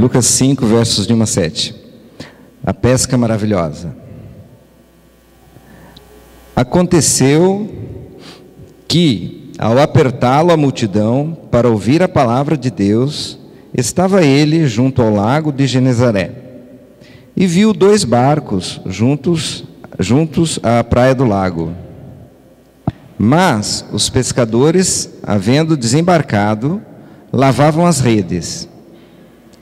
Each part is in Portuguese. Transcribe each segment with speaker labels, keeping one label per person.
Speaker 1: Lucas 5, versos de 1 a 7. A pesca maravilhosa. Aconteceu que, ao apertá-lo a multidão para ouvir a palavra de Deus, estava ele junto ao lago de Genezaré, e viu 2 barcos juntos à praia do lago. Mas os pescadores, havendo desembarcado, lavavam as redes.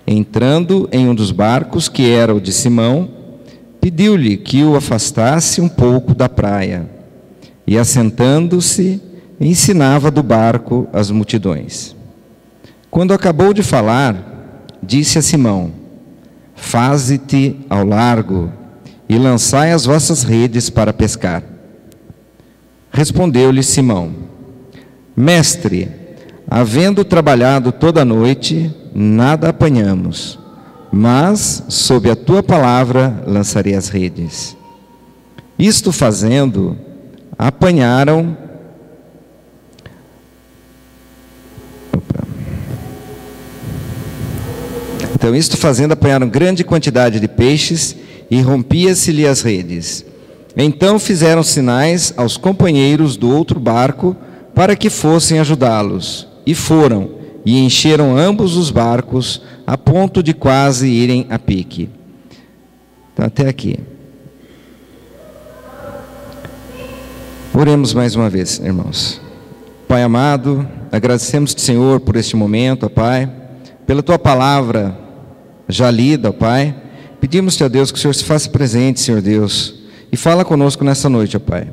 Speaker 1: Entrando em um dos barcos, que era o de Simão, pediu-lhe que o afastasse um pouco da praia, e assentando-se, ensinava do barco as multidões. Quando acabou de falar, disse a Simão: faze-te ao largo e lançai as vossas redes para pescar. Respondeu-lhe Simão: Mestre, havendo trabalhado toda a noite, nada apanhamos, mas sob a tua palavra lançarei as redes. Isto fazendo, apanharam grande quantidade de peixes, e rompia-se-lhe as redes. Então fizeram sinais aos companheiros do outro barco para que fossem ajudá-los. E foram, e encheram ambos os barcos, a ponto de quase irem a pique. Então, até aqui. Oremos mais uma vez, irmãos. Pai amado, agradecemos-te, Senhor, por este momento, ó Pai, pela tua palavra já lida, ó Pai. Pedimos-te, ó Deus, que o Senhor se faça presente, Senhor Deus, e fala conosco nessa noite, ó Pai.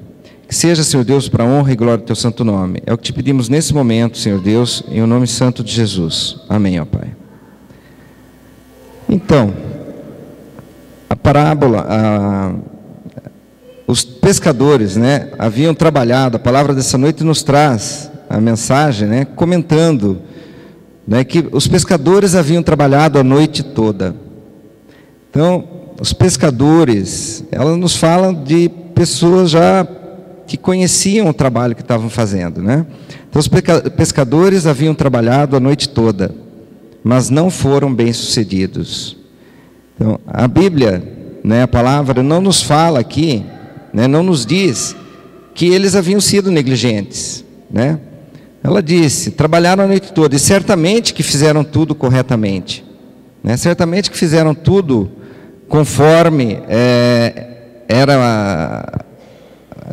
Speaker 1: Que seja, Senhor Deus, para a honra e glória do teu santo nome. É o que te pedimos nesse momento, Senhor Deus, em o nome santo de Jesus. Amém, ó Pai. Então, a parábola, os pescadores, né, haviam trabalhado. A palavra dessa noite nos traz a mensagem, né, comentando, né, que os pescadores haviam trabalhado a noite toda. Então, os pescadores, ela nos fala de pessoas já que conheciam o trabalho que estavam fazendo, né? Então, os pescadores haviam trabalhado a noite toda, mas não foram bem-sucedidos. Então, a Bíblia, né, a palavra não nos fala aqui, né, não nos diz que eles haviam sido negligentes, né? Ela disse, trabalharam a noite toda, e certamente que fizeram tudo corretamente, né? Certamente que fizeram tudo conforme era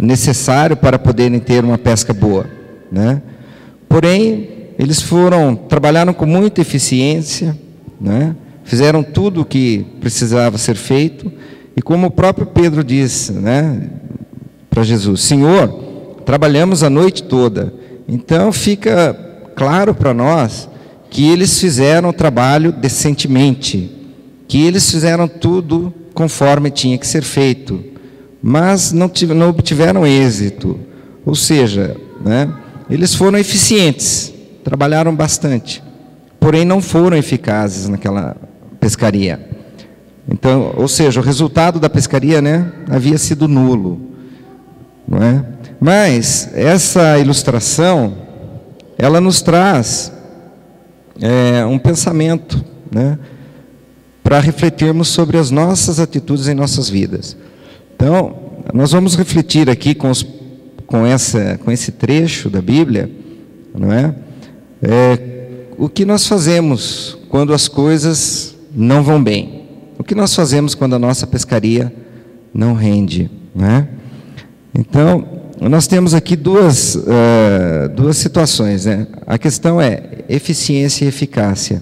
Speaker 1: necessário para poderem ter uma pesca boa, né? Porém, eles trabalharam com muita eficiência, né? Fizeram tudo o que precisava ser feito, e como o próprio Pedro disse, né, para Jesus: Senhor, trabalhamos a noite toda. Então fica claro para nós que eles fizeram o trabalho decentemente, que eles fizeram tudo conforme tinha que ser feito, mas não obtiveram êxito. Ou seja, né, eles foram eficientes, trabalharam bastante, porém não foram eficazes naquela pescaria. Então, ou seja, o resultado da pescaria, né, havia sido nulo, não é? Mas essa ilustração, ela nos traz um pensamento, né, para refletirmos sobre as nossas atitudes em nossas vidas. Então, nós vamos refletir aqui com esse trecho da Bíblia, não é? O que nós fazemos quando as coisas não vão bem? O que nós fazemos quando a nossa pescaria não rende, não é? Então, nós temos aqui duas situações, né? A questão é eficiência e eficácia,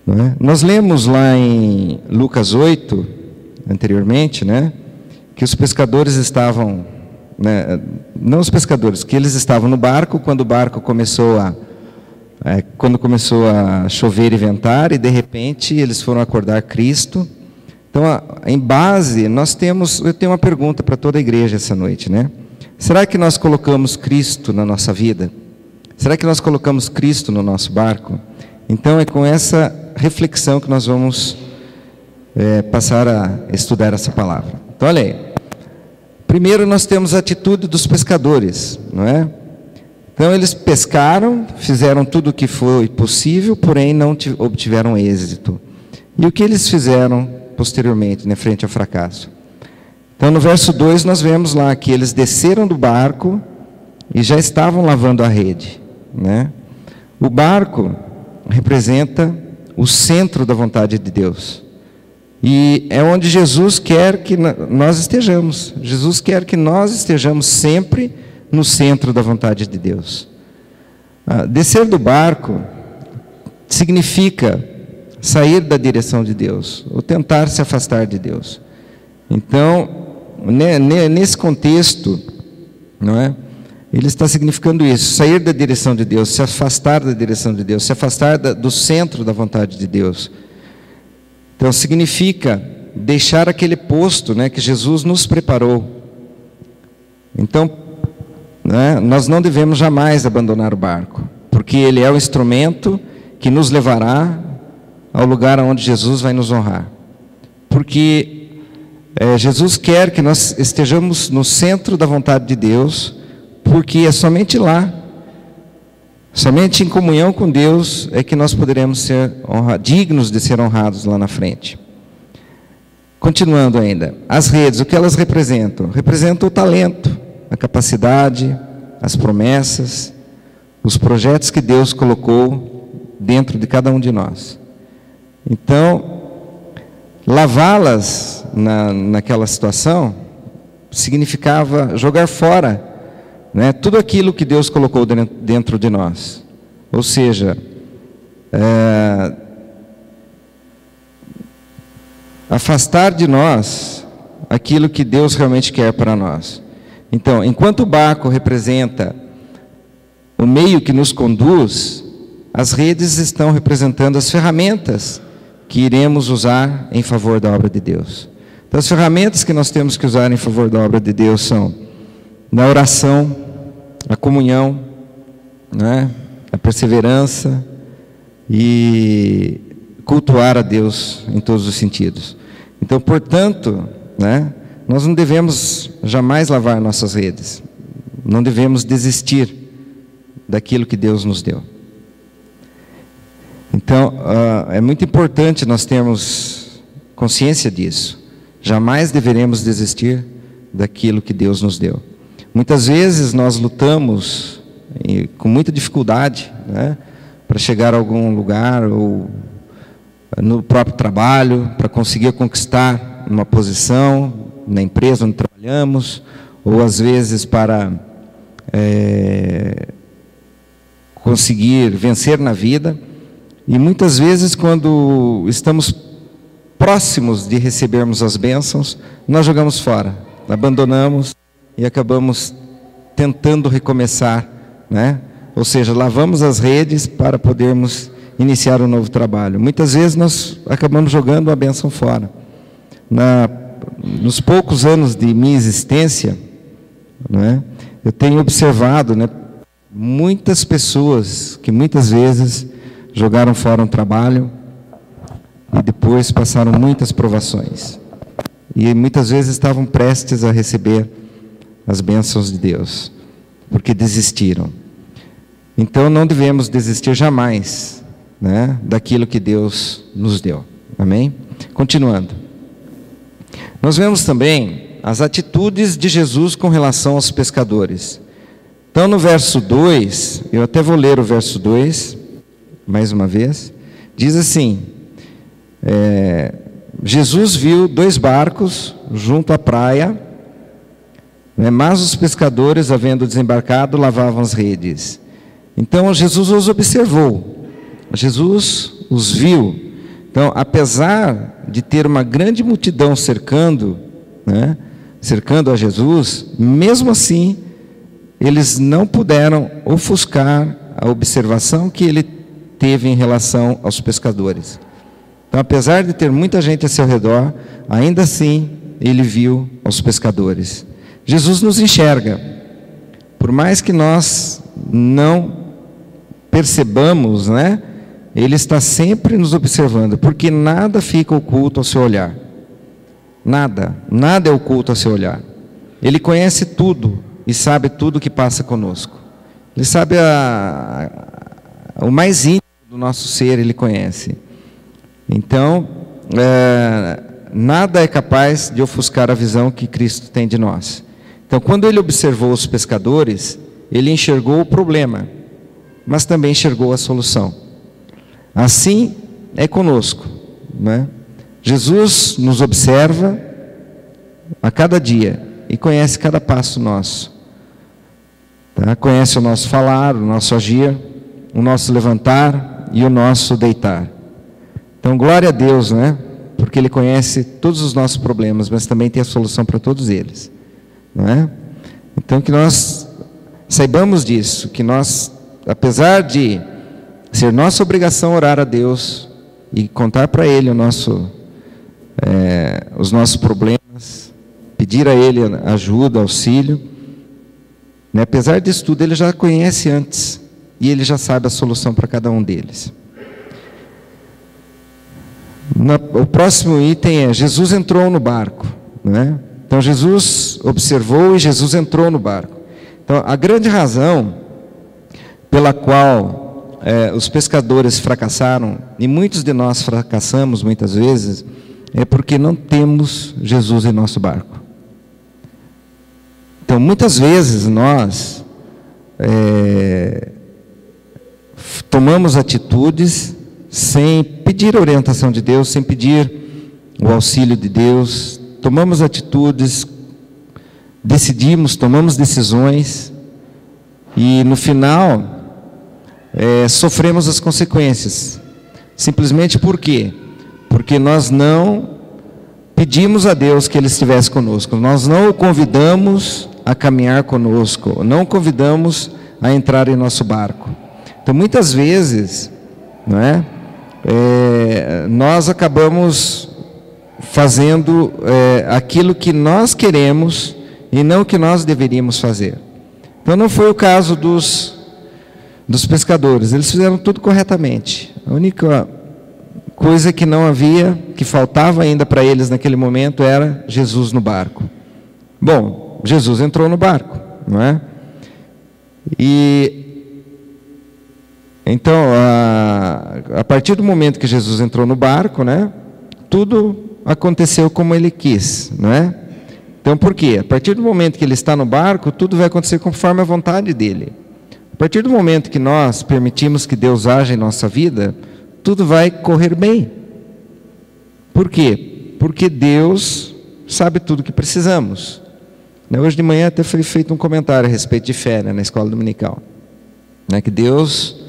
Speaker 1: não é? Nós lemos lá em Lucas 8, anteriormente, né, que os pescadores estavam, né, não os pescadores, que eles estavam no barco quando o barco começou a chover e ventar, e de repente eles foram acordar Cristo. Então, em base, eu tenho uma pergunta para toda a igreja essa noite, né? Será que nós colocamos Cristo na nossa vida? Será que nós colocamos Cristo no nosso barco? Então, é com essa reflexão que nós vamos passar a estudar essa palavra. Então, olha aí. Primeiro, nós temos a atitude dos pescadores, não é? Então, eles pescaram, fizeram tudo o que foi possível, porém não obtiveram êxito. E o que eles fizeram posteriormente, né, frente ao fracasso? Então, no verso 2, nós vemos lá que eles desceram do barco e já estavam lavando a rede, né? O barco representa o centro da vontade de Deus. E é onde Jesus quer que nós estejamos. Jesus quer que nós estejamos sempre no centro da vontade de Deus. Descer do barco significa sair da direção de Deus, ou tentar se afastar de Deus. Então, nesse contexto, não é? Ele está significando isso, sair da direção de Deus, se afastar da direção de Deus, se afastar do centro da vontade de Deus. Então, significa deixar aquele posto, né, que Jesus nos preparou. Então, né, nós não devemos jamais abandonar o barco, porque ele é o instrumento que nos levará ao lugar onde Jesus vai nos honrar. Porque Jesus quer que nós estejamos no centro da vontade de Deus, porque é somente lá, somente em comunhão com Deus, é que nós poderemos ser dignos de ser honrados lá na frente. Continuando ainda, as redes, o que elas representam? Representam o talento, a capacidade, as promessas, os projetos que Deus colocou dentro de cada um de nós. Então, lavá-las naquela situação significava jogar fora, né, tudo aquilo que Deus colocou dentro de nós. Ou seja, afastar de nós aquilo que Deus realmente quer para nós. Então, enquanto o barco representa o meio que nos conduz, as redes estão representando as ferramentas que iremos usar em favor da obra de Deus. Então, as ferramentas que nós temos que usar em favor da obra de Deus são na oração, a comunhão, né, a perseverança e cultuar a Deus em todos os sentidos. Então, portanto, né, nós não devemos jamais lavar nossas redes, não devemos desistir daquilo que Deus nos deu. Então, é muito importante nós termos consciência disso. Jamais deveremos desistir daquilo que Deus nos deu. Muitas vezes nós lutamos com muita dificuldade, né, para chegar a algum lugar, ou no próprio trabalho, para conseguir conquistar uma posição na empresa onde trabalhamos, ou às vezes para conseguir vencer na vida. E muitas vezes, quando estamos próximos de recebermos as bênçãos, nós jogamos fora, abandonamos e acabamos tentando recomeçar, né? Ou seja, lavamos as redes para podermos iniciar um novo trabalho. Muitas vezes nós acabamos jogando a bênção fora. Nos poucos anos de minha existência, né, eu tenho observado, né, muitas pessoas que muitas vezes jogaram fora um trabalho e depois passaram muitas provações. E muitas vezes estavam prestes a receber as bênçãos de Deus, porque desistiram. Então não devemos desistir jamais, né, daquilo que Deus nos deu. Amém? Continuando. Nós vemos também as atitudes de Jesus com relação aos pescadores. Então no verso 2, eu até vou ler o verso 2, mais uma vez, diz assim, Jesus viu 2 barcos junto à praia, né, mas os pescadores, havendo desembarcado, lavavam as redes. Então Jesus os observou, Jesus os viu. Então, apesar de ter uma grande multidão cercando, né, cercando a Jesus, mesmo assim, eles não puderam ofuscar a observação que ele teve em relação aos pescadores. Então, apesar de ter muita gente a seu redor, ainda assim, ele viu os pescadores. Jesus nos enxerga. Por mais que nós não percebamos, né, ele está sempre nos observando, porque nada fica oculto ao seu olhar. Nada é oculto ao seu olhar. Ele conhece tudo e sabe tudo o que passa conosco. Ele sabe o mais íntimo do nosso ser, ele conhece. Então, nada é capaz de ofuscar a visão que Cristo tem de nós. Então, quando ele observou os pescadores, ele enxergou o problema, mas também enxergou a solução. Assim é conosco, né? Jesus nos observa a cada dia e conhece cada passo nosso, tá? Conhece o nosso falar, o nosso agir, o nosso levantar e o nosso deitar. Então, glória a Deus, né? Porque Ele conhece todos os nossos problemas, mas também tem a solução para todos eles, não é? Então, que nós saibamos disso, que nós, apesar de ser nossa obrigação orar a Deus e contar para Ele os nossos problemas, pedir a Ele ajuda, auxílio, né? Apesar disso tudo, Ele já conhece antes e Ele já sabe a solução para cada um deles. O próximo item é: Jesus entrou no barco, né? Então Jesus observou e Jesus entrou no barco. Então, a grande razão pela qual os pescadores fracassaram, e muitos de nós fracassamos muitas vezes, é porque não temos Jesus em nosso barco. Então, muitas vezes nós tomamos atitudes sem pedir a orientação de Deus, sem pedir o auxílio de Deus, tomamos atitudes, decidimos, tomamos decisões, e no final sofremos as consequências. Simplesmente por quê? Porque nós não pedimos a Deus que Ele estivesse conosco, nós não o convidamos a caminhar conosco, não o convidamos a entrar em nosso barco. Então, muitas vezes, não é? Nós acabamos fazendo aquilo que nós queremos e não o que nós deveríamos fazer. Então, não foi o caso dos pescadores. Eles fizeram tudo corretamente. A única coisa que não havia, que faltava ainda para eles naquele momento, era Jesus no barco. Bom, Jesus entrou no barco, não é? E então, a partir do momento que Jesus entrou no barco, né, tudo aconteceu como Ele quis, não é? Então, por quê? A partir do momento que Ele está no barco, tudo vai acontecer conforme a vontade dEle. A partir do momento que nós permitimos que Deus haja em nossa vida, tudo vai correr bem. Por quê? Porque Deus sabe tudo o que precisamos. Hoje de manhã até foi feito um comentário a respeito de fé, né, na escola dominical, né, que Deus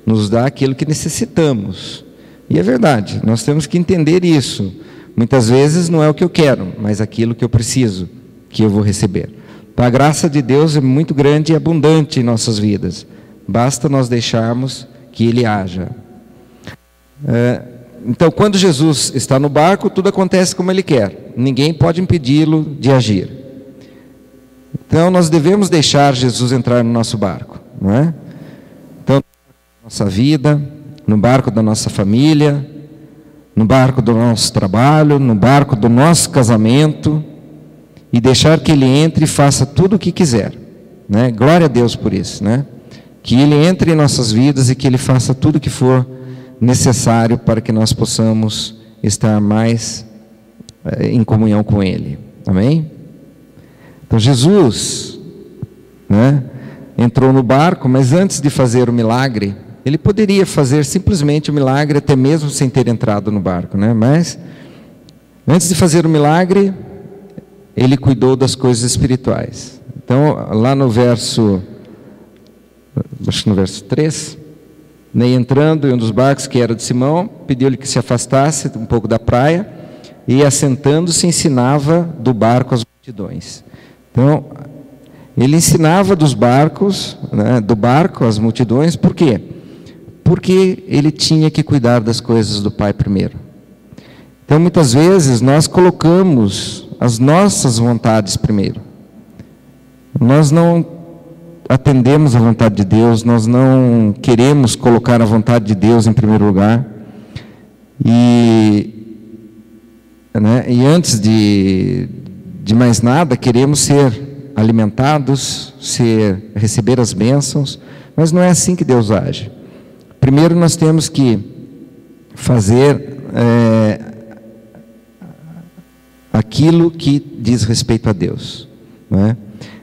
Speaker 1: nos dá aquilo que necessitamos. E é verdade, nós temos que entender isso. Muitas vezes não é o que eu quero, mas aquilo que eu preciso, que eu vou receber. Então, a graça de Deus é muito grande e abundante em nossas vidas. Basta nós deixarmos que Ele haja. Então, quando Jesus está no barco, tudo acontece como Ele quer. Ninguém pode impedi-lo de agir. Então, nós devemos deixar Jesus entrar no nosso barco, não é? Então, nossa vida, no barco da nossa família, no barco do nosso trabalho, no barco do nosso casamento, e deixar que Ele entre e faça tudo o que quiser, né? Glória a Deus por isso, né? Que Ele entre em nossas vidas e que Ele faça tudo o que for necessário para que nós possamos estar mais em comunhão com Ele. Amém? Então Jesus, né, entrou no barco, mas antes de fazer o milagre, Ele poderia fazer simplesmente o milagre até mesmo sem ter entrado no barco, né? Mas antes de fazer o milagre, Ele cuidou das coisas espirituais. Então, lá no verso, acho que no verso 3, nem entrando em um dos barcos que era de Simão, pediu-lhe que se afastasse um pouco da praia, e assentando-se ensinava do barco as multidões. Então, Ele ensinava dos barcos, né, do barco as multidões. Por quê? Porque Ele tinha que cuidar das coisas do Pai primeiro. Então, muitas vezes, nós colocamos as nossas vontades primeiro. Nós não atendemos a vontade de Deus, nós não queremos colocar a vontade de Deus em primeiro lugar. E antes de mais nada, queremos ser alimentados, receber as bênçãos, mas não é assim que Deus age. Primeiro nós temos que fazer aquilo que diz respeito a Deus, não é?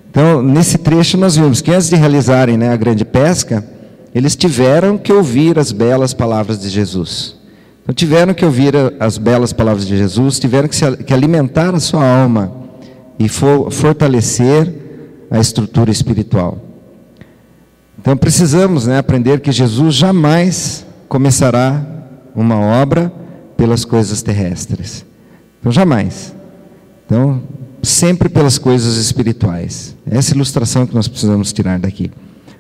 Speaker 1: Então, nesse trecho nós vimos que antes de realizarem, né, a grande pesca, eles tiveram que ouvir as belas palavras de Jesus. Então, tiveram que ouvir as belas palavras de Jesus, tiveram que alimentar a sua alma e fortalecer a estrutura espiritual. Então, precisamos, né, aprender que Jesus jamais começará uma obra pelas coisas terrestres. Então, jamais. Então, sempre pelas coisas espirituais. Essa ilustração que nós precisamos tirar daqui.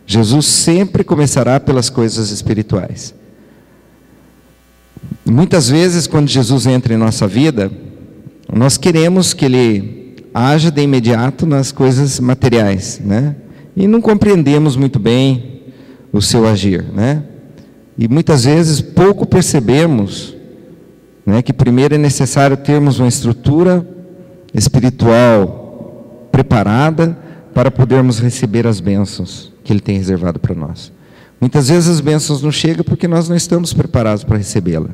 Speaker 1: Jesus sempre começará pelas coisas espirituais. Muitas vezes, quando Jesus entra em nossa vida, nós queremos que Ele haja de imediato nas coisas materiais, né? E não compreendemos muito bem o seu agir, né? E muitas vezes pouco percebemos, né, que primeiro é necessário termos uma estrutura espiritual preparada para podermos receber as bênçãos que Ele tem reservado para nós. Muitas vezes as bênçãos não chegam porque nós não estamos preparados para recebê-la,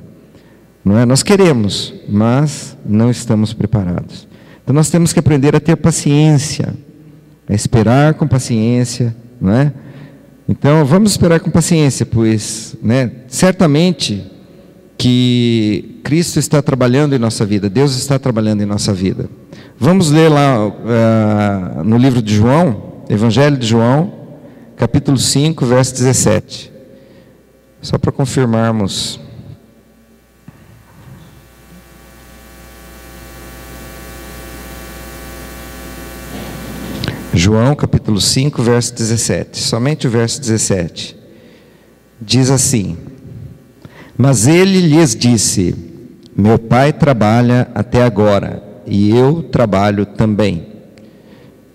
Speaker 1: não é? Nós queremos, mas não estamos preparados. Então nós temos que aprender a ter paciência, a esperar com paciência, não é? Então vamos esperar com paciência, pois, né, certamente que Cristo está trabalhando em nossa vida, Deus está trabalhando em nossa vida. Vamos ler lá no livro de João, Evangelho de João, capítulo 5, verso 17. Só para confirmarmos. João, capítulo 5, verso 17. Somente o verso 17. Diz assim: mas ele lhes disse: meu Pai trabalha até agora, e eu trabalho também.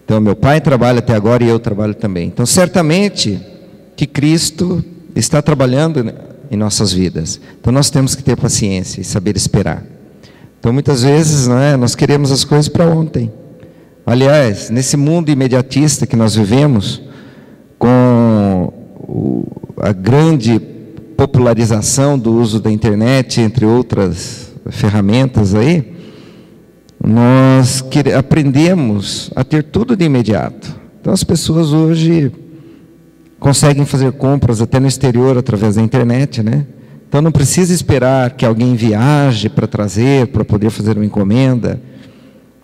Speaker 1: Então, meu Pai trabalha até agora e eu trabalho também. Então, certamente que Cristo está trabalhando em nossas vidas. Então, nós temos que ter paciência e saber esperar. Então, muitas vezes, né, nós queremos as coisas para ontem. Aliás, nesse mundo imediatista que nós vivemos, com a grande popularização do uso da internet, entre outras ferramentas aí, nós aprendemos a ter tudo de imediato. Então as pessoas hoje conseguem fazer compras até no exterior através da internet, né? Então não precisa esperar que alguém viaje para trazer, para poder fazer uma encomenda.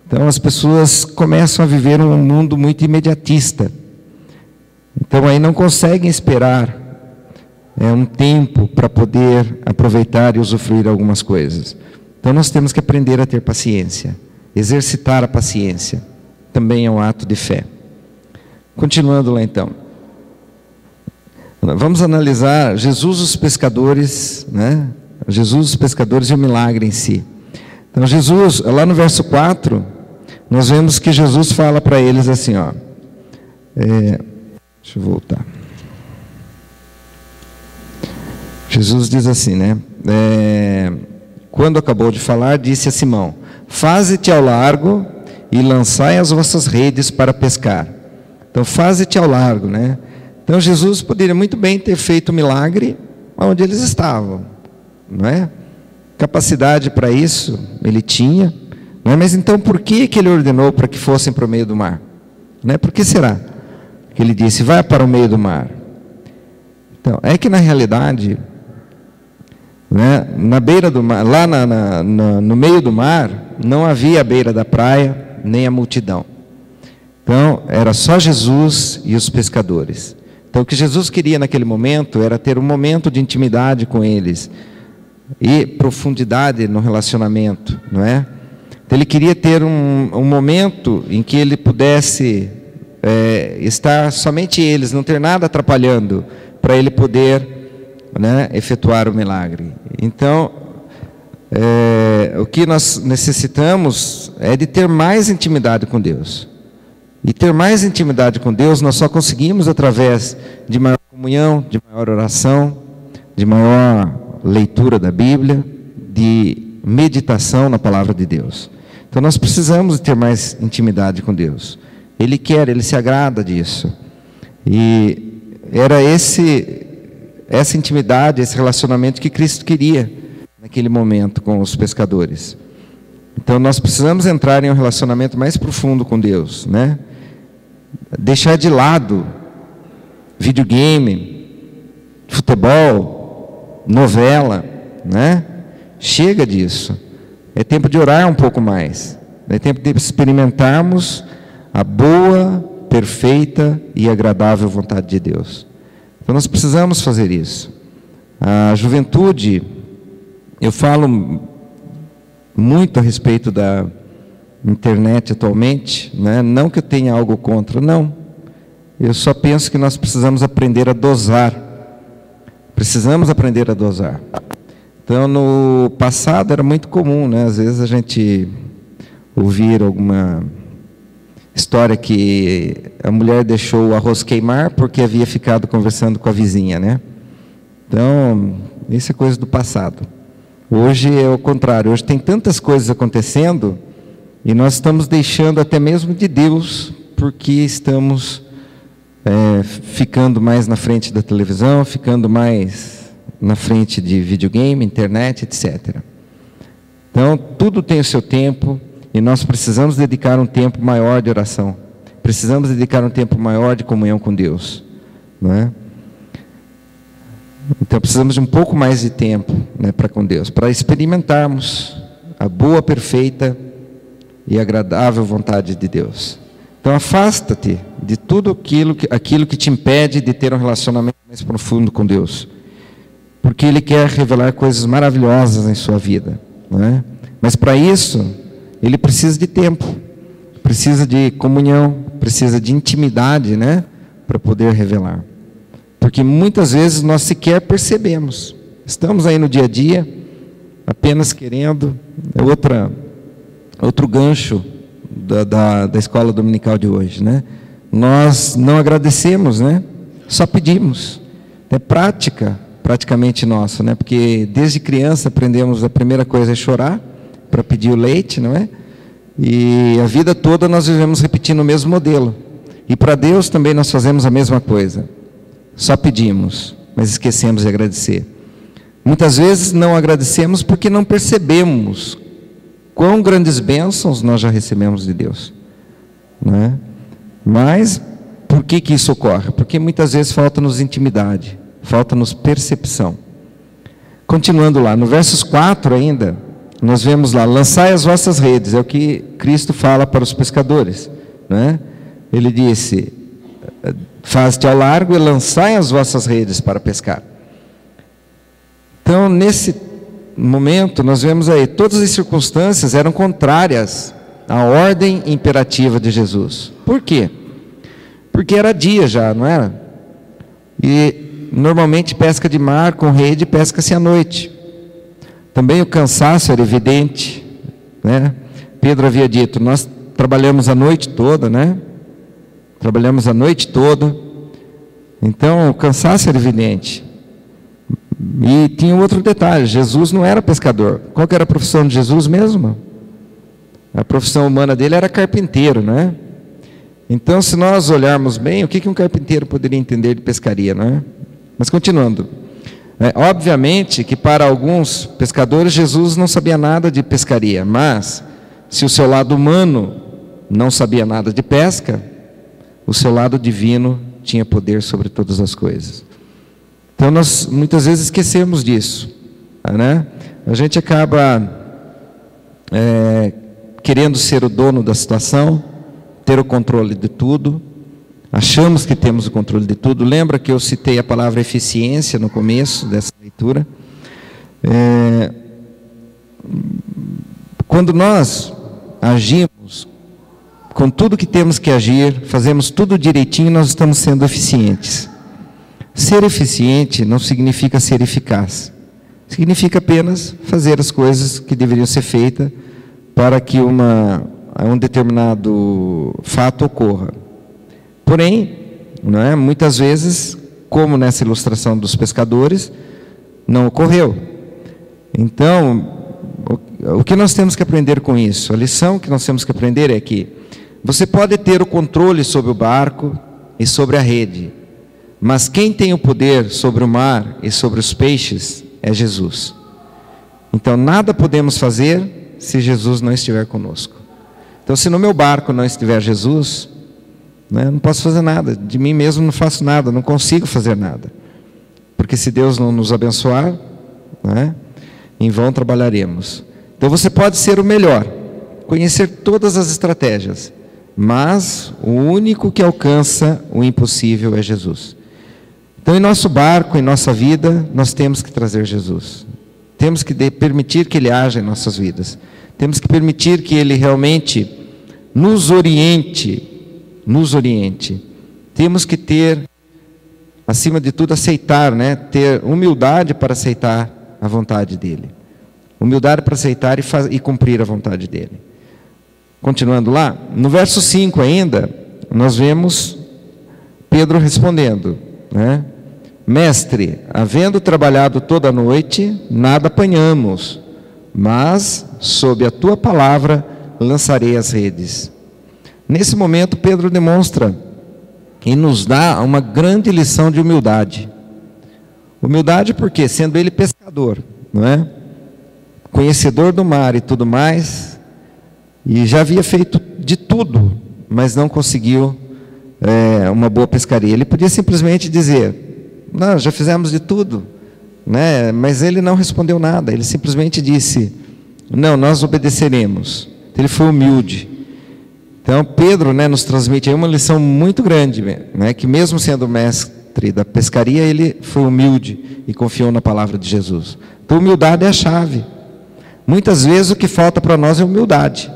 Speaker 1: Então as pessoas começam a viver um mundo muito imediatista. Então aí não conseguem esperar um tempo para poder aproveitar e usufruir algumas coisas. Então nós temos que aprender a ter paciência, exercitar a paciência. Também é um ato de fé. Continuando lá então. Vamos analisar Jesus os pescadores, né? Jesus os pescadores e o milagre em si. Então Jesus, lá no verso 4, nós vemos que Jesus fala para eles assim, ó. Deixa eu voltar. Jesus diz assim, né? Quando acabou de falar, disse a Simão: faze-te ao largo e lançai as vossas redes para pescar. Então, faze-te ao largo, né? Então, Jesus poderia muito bem ter feito o milagre onde eles estavam, não é? Capacidade para isso ele tinha, não é? Mas então, por que ele ordenou para que fossem para o meio do mar? Não é? Por que será que ele disse, vai para o meio do mar? Então, é que na realidade, né, na beira do mar, lá no meio do mar, não havia a beira da praia, nem a multidão. Então, era só Jesus e os pescadores. Então, o que Jesus queria naquele momento era ter um momento de intimidade com eles e profundidade no relacionamento, não é? Então, ele queria ter um momento em que ele pudesse estar somente eles, não ter nada atrapalhando, para ele poder, né, efetuar o milagre. Então, o que nós necessitamos é de ter mais intimidade com Deus. E ter mais intimidade com Deus nós só conseguimos através de maior comunhão, de maior oração, de maior leitura da Bíblia, de meditação na palavra de Deus. Então nós precisamos ter mais intimidade com Deus. Ele quer, Ele se agrada disso. E era essa intimidade, esse relacionamento que Cristo queria naquele momento com os pescadores. Então nós precisamos entrar em um relacionamento mais profundo com Deus, né? Deixar de lado videogame, futebol, novela, né? Chega disso. É tempo de orar um pouco mais. É tempo de experimentarmos a boa, perfeita e agradável vontade de Deus. Então nós precisamos fazer isso. A juventude, eu falo muito a respeito da internet atualmente, né? Não que eu tenha algo contra, não. Eu só penso que nós precisamos aprender a dosar. Precisamos aprender a dosar. Então, no passado era muito comum, né? Às vezes a gente ouvir alguma história que a mulher deixou o arroz queimar porque havia ficado conversando com a vizinha, né? Então, isso é coisa do passado. Hoje é o contrário. Hoje tem tantas coisas acontecendo e nós estamos deixando até mesmo de Deus porque estamos ficando mais na frente da televisão, ficando mais na frente de videogame, internet, etc. Então, tudo tem o seu tempo e nós precisamos dedicar um tempo maior de oração. Precisamos dedicar um tempo maior de comunhão com Deus, não é? Então, precisamos de um pouco mais de tempo, né, para com Deus, para experimentarmos a boa, perfeita e agradável vontade de Deus. Então, afasta-te de tudo aquilo que te impede de ter um relacionamento mais profundo com Deus, porque Ele quer revelar coisas maravilhosas em sua vida, não é? Mas para isso, Ele precisa de tempo, precisa de comunhão, precisa de intimidade, né, para poder revelar. Porque muitas vezes nós sequer percebemos. Estamos aí no dia a dia, apenas querendo outro gancho da escola dominical de hoje, né? Nós não agradecemos, né? Só pedimos. É praticamente nossa, né? Porque desde criança aprendemos a primeira coisa é chorar para pedir o leite, não é? E a vida toda nós vivemos repetindo o mesmo modelo. E para Deus também nós fazemos a mesma coisa. Só pedimos, mas esquecemos de agradecer. Muitas vezes não agradecemos porque não percebemos quão grandes bênçãos nós já recebemos de Deus, não é? Mas por que isso ocorre? Porque muitas vezes falta-nos intimidade, falta-nos percepção. Continuando lá, no versos 4 ainda, nós vemos lá, lançai as vossas redes, é o que Cristo fala para os pescadores, não é? Ele disse, faze-te ao largo e lançai as vossas redes para pescar. Então, nesse momento, nós vemos aí, todas as circunstâncias eram contrárias à ordem imperativa de Jesus. Por quê? Porque era dia já, não era? E normalmente pesca de mar com rede, pesca-se à noite. Também o cansaço era evidente, né? Pedro havia dito, nós trabalhamos a noite toda, né? Trabalhamos a noite toda. Então o cansaço era evidente. E tinha outro detalhe, Jesus não era pescador. Qual que era a profissão de Jesus mesmo? A profissão humana dele era carpinteiro, não é? Então, se nós olharmos bem, o que um carpinteiro poderia entender de pescaria, não é? Mas continuando, obviamente que para alguns pescadores Jesus não sabia nada de pescaria, mas se o seu lado humano não sabia nada de pesca, o seu lado divino tinha poder sobre todas as coisas. Então nós muitas vezes esquecemos disso, né? A gente acaba querendo ser o dono da situação, ter o controle de tudo, achamos que temos o controle de tudo. Lembra que eu citei a palavra eficiência no começo dessa leitura? Quando nós agimos com tudo que temos que agir, fazemos tudo direitinho, nós estamos sendo eficientes. Ser eficiente não significa ser eficaz. Significa apenas fazer as coisas que deveriam ser feitas para que um determinado fato ocorra. Porém, não é? Muitas vezes, como nessa ilustração dos pescadores, não ocorreu. Então, o que nós temos que aprender com isso? A lição que nós temos que aprender é que você pode ter o controle sobre o barco e sobre a rede, mas quem tem o poder sobre o mar e sobre os peixes é Jesus. Então nada podemos fazer se Jesus não estiver conosco. Então, se no meu barco não estiver Jesus, né, eu não posso fazer nada, de mim mesmo não faço nada, não consigo fazer nada. Porque se Deus não nos abençoar, né, em vão trabalharemos. Então você pode ser o melhor, conhecer todas as estratégias, mas o único que alcança o impossível é Jesus. Então, em nosso barco, em nossa vida, nós temos que trazer Jesus. Temos que permitir que Ele haja em nossas vidas. Temos que permitir que Ele realmente nos oriente. Temos que ter, acima de tudo, aceitar, né? Ter humildade para aceitar a vontade dEle. Humildade para aceitar e cumprir a vontade dEle. Continuando lá, no verso 5 ainda, nós vemos Pedro respondendo, né? Mestre, havendo trabalhado toda a noite, nada apanhamos, mas sob a tua palavra lançarei as redes. Nesse momento, Pedro demonstra e nos dá uma grande lição de humildade. Humildade porque, sendo ele pescador, não é? Conhecedor do mar e tudo mais, e já havia feito de tudo, mas não conseguiu uma boa pescaria. Ele podia simplesmente dizer, não, já fizemos de tudo, né? Mas ele não respondeu nada, ele simplesmente disse, não, nós obedeceremos. Ele foi humilde. Então Pedro, né, nos transmite aí uma lição muito grande, né? Que mesmo sendo mestre da pescaria, ele foi humilde e confiou na palavra de Jesus. Então humildade é a chave. Muitas vezes o que falta para nós é humildade.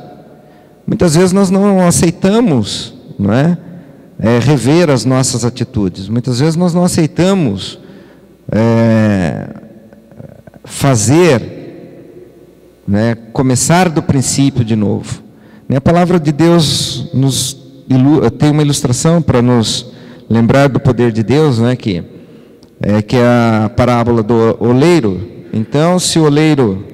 Speaker 1: Muitas vezes nós não aceitamos, não é? Rever as nossas atitudes. Muitas vezes nós não aceitamos fazer, né, começar do princípio de novo. A palavra de Deus tem uma ilustração para nos lembrar do poder de Deus, né, que é a parábola do oleiro. Então, se o oleiro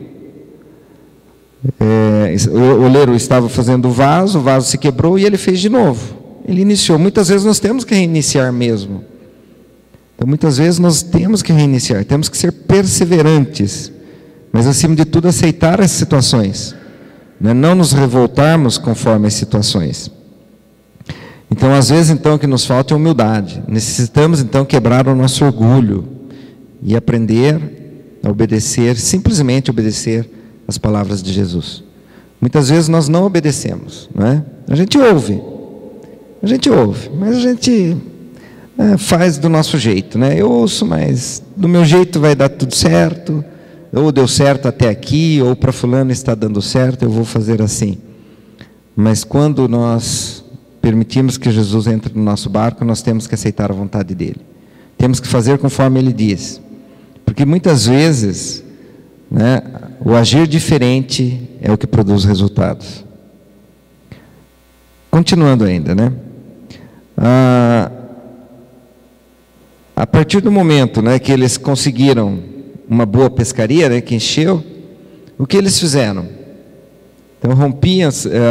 Speaker 1: estava fazendo o vaso se quebrou e ele fez de novo. Ele iniciou. Muitas vezes nós temos que reiniciar mesmo. Então, muitas vezes nós temos que reiniciar, temos que ser perseverantes, mas acima de tudo aceitar as situações, né? Não nos revoltarmos conforme as situações. Então, às vezes, então, o que nos falta é humildade. Necessitamos, então, quebrar o nosso orgulho e aprender a obedecer, simplesmente obedecer as palavras de Jesus. Muitas vezes nós não obedecemos, não é? A gente ouve, mas a gente faz do nosso jeito, né? Eu ouço, mas do meu jeito vai dar tudo certo, ou deu certo até aqui, ou para fulano está dando certo, eu vou fazer assim. Mas quando nós permitimos que Jesus entre no nosso barco, nós temos que aceitar a vontade dele. Temos que fazer conforme ele diz. Porque muitas vezes, né, o agir diferente é o que produz resultados. Continuando ainda, né? A partir do momento, né, que eles conseguiram uma boa pescaria, né, que encheu, o que eles fizeram? Então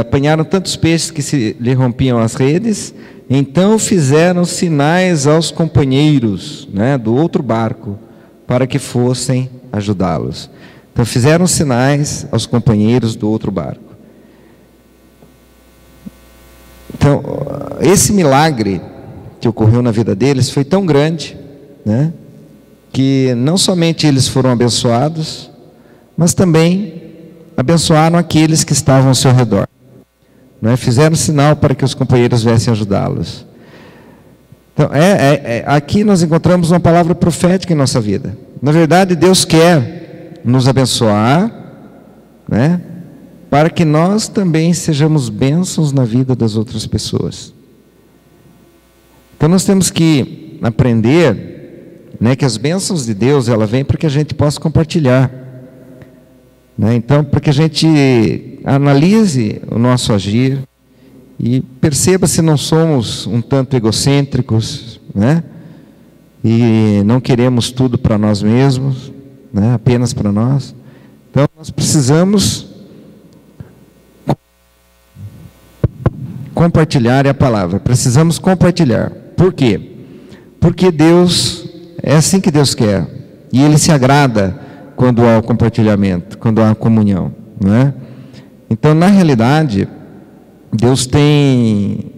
Speaker 1: apanharam tantos peixes que lhe rompiam as redes. Então fizeram sinais aos companheiros, né, do outro barco, para que fossem ajudá-los. Então fizeram sinais aos companheiros do outro barco. Então, esse milagre que ocorreu na vida deles foi tão grande, né, que não somente eles foram abençoados, mas também abençoaram aqueles que estavam ao seu redor, né? Fizeram sinal para que os companheiros viessem ajudá-los. Então, aqui nós encontramos uma palavra profética em nossa vida. Na verdade, Deus quer nos abençoar, né, para que nós também sejamos bênçãos na vida das outras pessoas. Então nós temos que aprender, né, que as bênçãos de Deus, ela vem para que a gente possa compartilhar, né? Então, para que a gente analise o nosso agir e perceba se não somos um tanto egocêntricos, né, e não queremos tudo para nós mesmos, né, apenas para nós. Então nós precisamos compartilhar a palavra, precisamos compartilhar. Por quê? Porque Deus, é assim que Deus quer, e Ele se agrada quando há o compartilhamento, quando há a comunhão, não é? Então, na realidade, Deus tem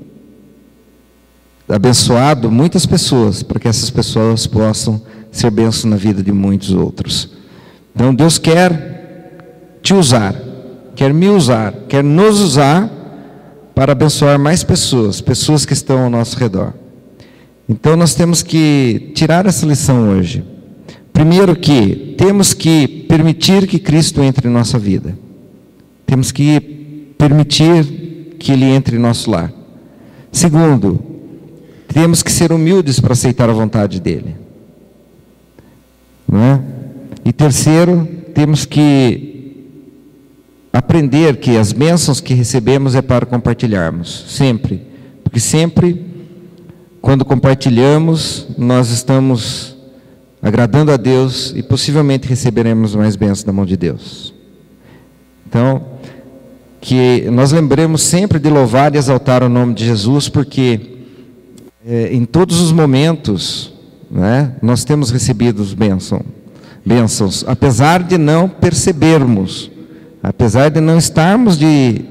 Speaker 1: abençoado muitas pessoas, para que essas pessoas possam ser bênção na vida de muitos outros. Então, Deus quer te usar, quer me usar, quer nos usar para abençoar mais pessoas, pessoas que estão ao nosso redor. Então, nós temos que tirar essa lição hoje. Primeiro que temos que permitir que Cristo entre em nossa vida. Temos que permitir que Ele entre em nosso lar. Segundo, temos que ser humildes para aceitar a vontade dEle. Não é? E terceiro, temos que aprender que as bênçãos que recebemos é para compartilharmos, sempre. Porque sempre, quando compartilhamos, nós estamos agradando a Deus e possivelmente receberemos mais bênçãos da mão de Deus. Então, que nós lembremos sempre de louvar e exaltar o nome de Jesus, porque em todos os momentos, né, nós temos recebido bênçãos, apesar de não percebermos, apesar de não estarmos de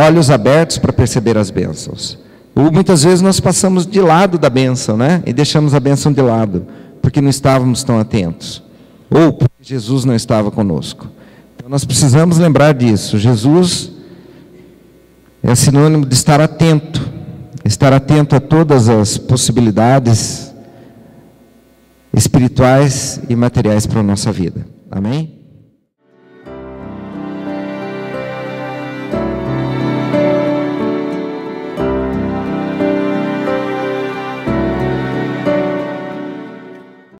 Speaker 1: olhos abertos para perceber as bênçãos. Ou muitas vezes nós passamos de lado da bênção, né? E deixamos a bênção de lado, porque não estávamos tão atentos. Ou porque Jesus não estava conosco. Então nós precisamos lembrar disso. Jesus é sinônimo de estar atento a todas as possibilidades espirituais e materiais para a nossa vida. Amém?